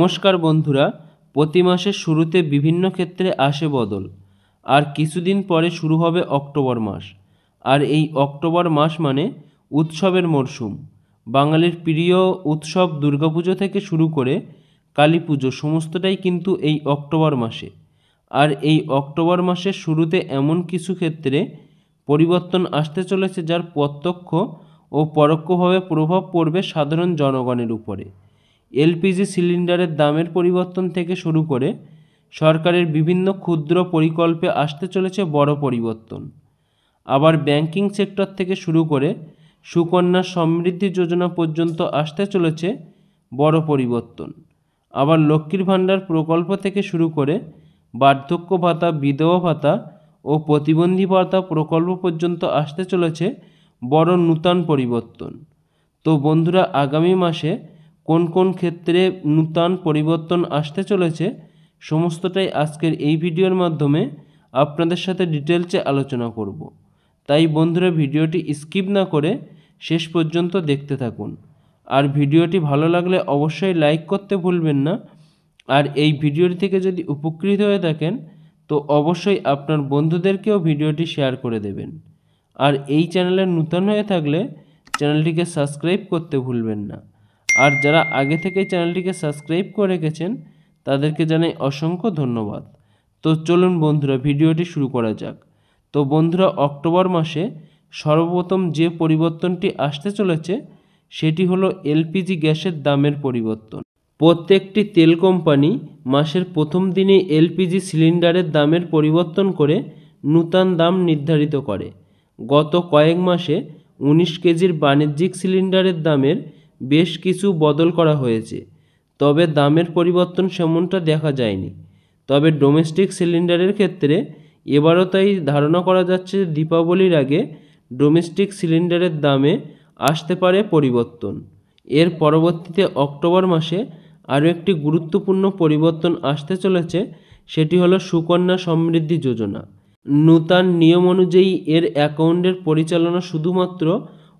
নমস্কার বন্ধুরা, প্রতি মাসের শুরুতে বিভিন্ন ক্ষেত্রে আসে বদল। আর কিছুদিন পরে শুরু হবে অক্টোবর মাস। আর এই অক্টোবর মাস মানে উৎসবের মরশুম। বাঙালির প্রিয় উৎসব দুর্গাপুজো থেকে শুরু করে কালী পুজো সমস্তটাই কিন্তু এই অক্টোবর মাসে। আর এই অক্টোবর মাসের শুরুতে এমন কিছু ক্ষেত্রে পরিবর্তন আসতে চলেছে যার প্রত্যক্ষ ও পরোক্ষভাবে প্রভাব পড়বে সাধারণ জনগণের উপরে। এলপিজি সিলিন্ডারের দামের পরিবর্তন থেকে শুরু করে সরকারের বিভিন্ন ক্ষুদ্র পরিকল্পে আসতে চলেছে বড় পরিবর্তন। আবার ব্যাংকিং সেক্টর থেকে শুরু করে সুকন্যা সমৃদ্ধি যোজনা পর্যন্ত আসতে চলেছে বড় পরিবর্তন। আবার লক্ষ্মীর ভাণ্ডার প্রকল্প থেকে শুরু করে বার্ধক্য ভাতা, বিধবা ভাতা ও প্রতিবন্ধী ভাতা প্রকল্প পর্যন্ত আসতে চলেছে বড় নূতন পরিবর্তন। তো বন্ধুরা, আগামী মাসে কোন কোন ক্ষেত্রে নূতন পরিবর্তন আসতে চলেছে সমস্তটাই আজকের এই ভিডিওর মাধ্যমে আপনাদের সাথে ডিটেলসে আলোচনা করব। তাই বন্ধুরা, ভিডিওটি স্কিপ না করে শেষ পর্যন্ত দেখতে থাকুন। আর ভিডিওটি ভালো লাগলে অবশ্যই লাইক করতে ভুলবেন না। আর এই ভিডিওটি থেকে যদি উপকৃত হয়ে থাকেন তো অবশ্যই আপনার বন্ধুদেরকেও ভিডিওটি শেয়ার করে দেবেন। আর এই চ্যানেলে নূতন হয়ে থাকলে চ্যানেলটিকে সাবস্ক্রাইব করতে ভুলবেন না। আর যারা আগে থেকে চ্যানেলটিকে সাবস্ক্রাইব করে রেখেছেন তাদেরকে জানাই অসংখ্য ধন্যবাদ। তো চলুন বন্ধুরা, ভিডিওটি শুরু করা যাক। তো বন্ধুরা, অক্টোবর মাসে সর্বপ্রথম যে পরিবর্তনটি আসতে চলেছে সেটি হলো এলপিজি গ্যাসের দামের পরিবর্তন। প্রত্যেকটি তেল কোম্পানি মাসের প্রথম দিনে এলপিজি সিলিন্ডারের দামের পরিবর্তন করে নূতন দাম নির্ধারিত করে। গত কয়েক মাসে 19 কেজির বাণিজ্যিক সিলিন্ডারের দামের বেশ কিছু বদল করা হয়েছে, তবে দামের পরিবর্তন সেমনটা দেখা যায়নি। তবে ডোমেস্টিক সিলিন্ডারের ক্ষেত্রে এবারও তাই ধারণা করা যাচ্ছে দীপাবলির আগে ডোমেস্টিক সিলিন্ডারের দামে আসতে পারে পরিবর্তন। এর পরবর্তীতে অক্টোবর মাসে আরও একটি গুরুত্বপূর্ণ পরিবর্তন আসতে চলেছে, সেটি হলো সুকন্যা সমৃদ্ধি যোজনা। নূতন নিয়ম অনুযায়ী এর অ্যাকাউন্টের পরিচালনা শুধুমাত্র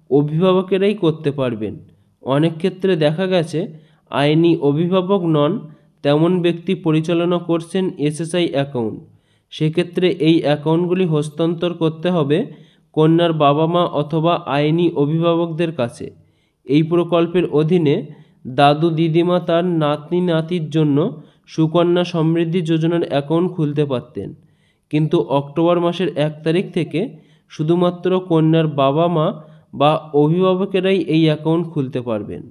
অভিভাবকেরাই করতে পারবেন। অনেক ক্ষেত্রে দেখা গেছে আইনি অভিভাবক নন তেমন ব্যক্তি পরিচালনা করছেন এসএসআই অ্যাকাউন্ট। সেক্ষেত্রে এই অ্যাকাউন্টগুলি হস্তান্তর করতে হবে কন্যার বাবা মা অথবা আইনি অভিভাবকদের কাছে। এই প্রকল্পের অধীনে দাদু দিদিমা তার নাতনি নাতির জন্য সুকন্যা সমৃদ্ধি যোজনার অ্যাকাউন্ট খুলতে পারতেন, কিন্তু অক্টোবর মাসের 1 তারিখ থেকে শুধুমাত্র কন্যার বাবা মা বা অভিভাবকেরাই এই অ্যাকাউন্ট খুলতে পারবেন।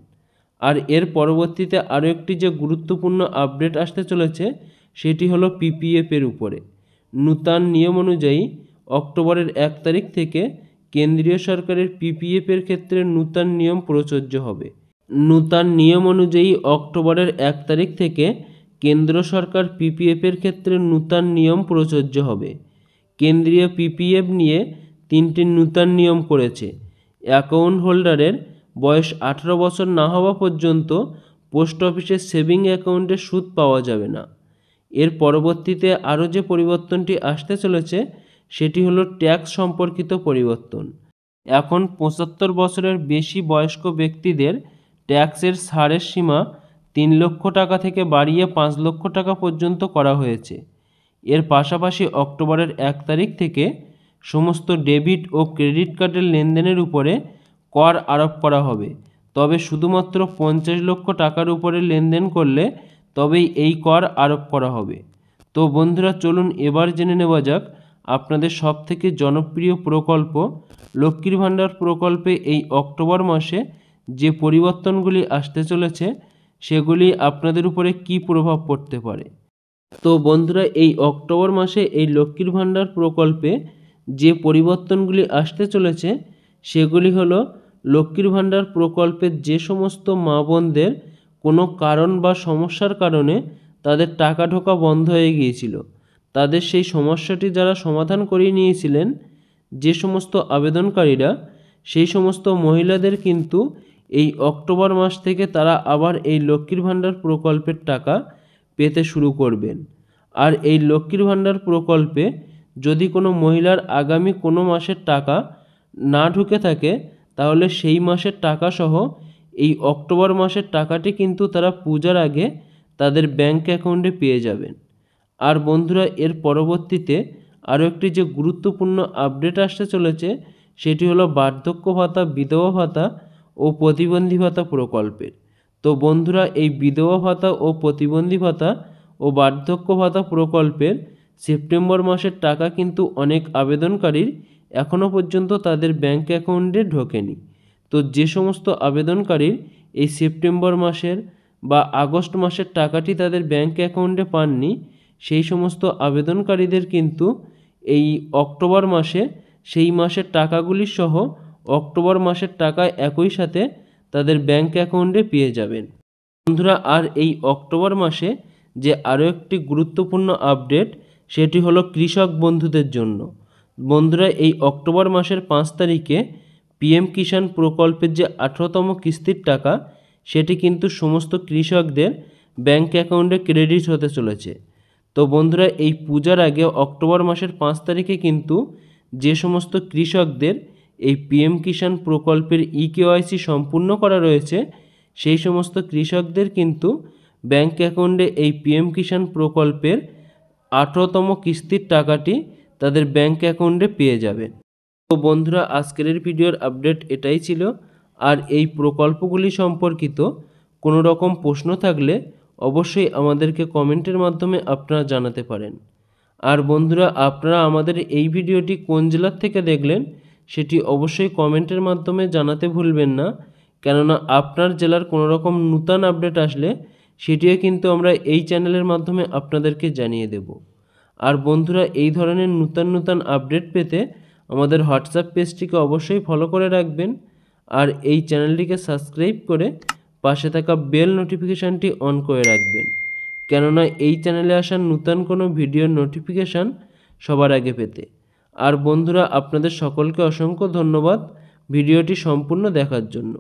আর এর পরবর্তীতে আরও একটি যে গুরুত্বপূর্ণ আপডেট আসতে চলেছে সেটি হলো পিপিএফের উপরে। নূতন নিয়ম অনুযায়ী অক্টোবরের 1 তারিখ থেকে কেন্দ্রীয় সরকারের পিপিএফের ক্ষেত্রে নূতন নিয়ম প্রযোজ্য হবে। নূতন নিয়ম অনুযায়ী অক্টোবরের 1 তারিখ থেকে কেন্দ্র সরকার পিপিএফের ক্ষেত্রে নূতন নিয়ম প্রযোজ্য হবে। কেন্দ্রীয় পিপিএফ নিয়ে 3টি নূতন নিয়ম করেছে। অ্যাকাউন্ট হোল্ডারের বয়স 18 বছর না হওয়া পর্যন্ত পোস্ট অফিসের সেভিং অ্যাকাউন্টে সুদ পাওয়া যাবে না। এর পরবর্তীতে আরও যে পরিবর্তনটি আসতে চলেছে সেটি হলো ট্যাক্স সম্পর্কিত পরিবর্তন। এখন 75 বছরের বেশি বয়স্ক ব্যক্তিদের ট্যাক্সের ছাড়ের সীমা 3 লক্ষ টাকা থেকে বাড়িয়ে 5 লক্ষ টাকা পর্যন্ত করা হয়েছে। এর পাশাপাশি অক্টোবরের 1 তারিখ থেকে সমস্ত ডেবিট ও ক্রেডিট কার্ডের লেনদেনের উপরে কর আরোপ করা হবে, তবে শুধুমাত্র 50 লক্ষ টাকার উপরে লেনদেন করলে তবেই এই কর আরোপ করা হবে। তো বন্ধুরা, চলুন এবার জেনে নেওয়া যাক আপনাদের সবথেকে জনপ্রিয় প্রকল্প লক্ষ্মীর ভাণ্ডার প্রকল্পে এই অক্টোবর মাসে যে পরিবর্তনগুলি আসতে চলেছে সেগুলি আপনাদের উপরে কী প্রভাব পড়তে পারে। তো বন্ধুরা, এই অক্টোবর মাসে এই লক্ষ্মীর ভাণ্ডার প্রকল্পে যে পরিবর্তনগুলি আসতে চলেছে সেগুলি হলো লক্ষ্মীর ভাণ্ডার প্রকল্পের যে সমস্ত মা বোনদের কোনো কারণ বা সমস্যার কারণে তাদের টাকা ঢোকা বন্ধ হয়ে গিয়েছিল, তাদের সেই সমস্যাটি যারা সমাধান করিয়ে নিয়েছিলেন যে সমস্ত আবেদনকারীরা, সেই সমস্ত মহিলাদের কিন্তু এই অক্টোবর মাস থেকে তারা আবার এই লক্ষ্মীর ভাণ্ডার প্রকল্পের টাকা পেতে শুরু করবেন। আর এই লক্ষ্মীর ভাণ্ডার প্রকল্পে যদি কোনো মহিলার আগামী কোনো মাসের টাকা না ঢুকে থাকে তাহলে সেই মাসের টাকা সহ এই অক্টোবর মাসের টাকাটি কিন্তু তারা পূজার আগে তাদের ব্যাংক অ্যাকাউন্টে পেয়ে যাবেন। আর বন্ধুরা, এর পরবর্তীতে আরও একটি যে গুরুত্বপূর্ণ আপডেট আসতে চলেছে সেটি হলো বার্ধক্য ভাতা, বিধবা ভাতা ও প্রতিবন্ধী ভাতা প্রকল্পের। তো বন্ধুরা, এই বিধবা ভাতা ও প্রতিবন্ধী ভাতা ও বার্ধক্য ভাতা প্রকল্পের সেপ্টেম্বর মাসের টাকা কিন্তু অনেক আবেদনকারীর এখনও পর্যন্ত তাদের ব্যাংক অ্যাকাউন্টে ঢোকেনি। তো যে সমস্ত আবেদনকারীর এই সেপ্টেম্বর মাসের বা আগস্ট মাসের টাকাটি তাদের ব্যাংক অ্যাকাউন্টে পাননি, সেই সমস্ত আবেদনকারীদের কিন্তু এই অক্টোবর মাসে সেই মাসের টাকাগুলি সহ অক্টোবর মাসের টাকা একই সাথে তাদের ব্যাংক অ্যাকাউন্টে পেয়ে যাবেন। বন্ধুরা, আর এই অক্টোবর মাসে যে আরও একটি গুরুত্বপূর্ণ আপডেট সেটি হলো কৃষক বন্ধুদের জন্য। বন্ধুরা, এই অক্টোবর মাসের 5 তারিখে পিএম কিষাণ প্রকল্পের যে 18তম কিস্তির টাকা সেটি কিন্তু সমস্ত কৃষকদের ব্যাংক অ্যাকাউন্টে ক্রেডিট হতে চলেছে। তো বন্ধুরা, এই পূজার আগে অক্টোবর মাসের 5 তারিখে কিন্তু যে সমস্ত কৃষকদের এই পিএম কিষাণ প্রকল্পের ইকেওয়াইসি সম্পূর্ণ করা রয়েছে সেই সমস্ত কৃষকদের কিন্তু ব্যাংক অ্যাকাউন্টে এই পিএম কিষাণ প্রকল্পের 18তম কিস্তির টাকাটি তাদের ব্যাংক অ্যাকাউন্টে পেয়ে যাবেন। তো বন্ধুরা, আজকের ভিডিওর আপডেট এটাই ছিল। আর এই প্রকল্পগুলি সম্পর্কিত কোনো রকম প্রশ্ন থাকলে অবশ্যই আমাদেরকে কমেন্টের মাধ্যমে আপনারা জানাতে পারেন। আর বন্ধুরা, আপনারা আমাদের এই ভিডিওটি কোন জেলার থেকে দেখলেন সেটি অবশ্যই কমেন্টের মাধ্যমে জানাতে ভুলবেন না, কেননা আপনার জেলার কোনো রকম নূতন আপডেট আসলে সেটিও কিন্তু আমরা এই চ্যানেলের মাধ্যমে আপনাদেরকে জানিয়ে দেব। আর বন্ধুরা, এই ধরনের নূতন আপডেট পেতে আমাদের হোয়াটসঅ্যাপ পেজটিকে অবশ্যই ফলো করে রাখবেন আর এই চ্যানেলটিকে সাবস্ক্রাইব করে পাশে থাকা বেল নোটিফিকেশানটি অন করে রাখবেন, কেননা এই চ্যানেলে আসা নূতন কোনো ভিডিওর নোটিফিকেশান সবার আগে পেতে। আর বন্ধুরা, আপনাদের সকলকে অসংখ্য ধন্যবাদ ভিডিওটি সম্পূর্ণ দেখার জন্য।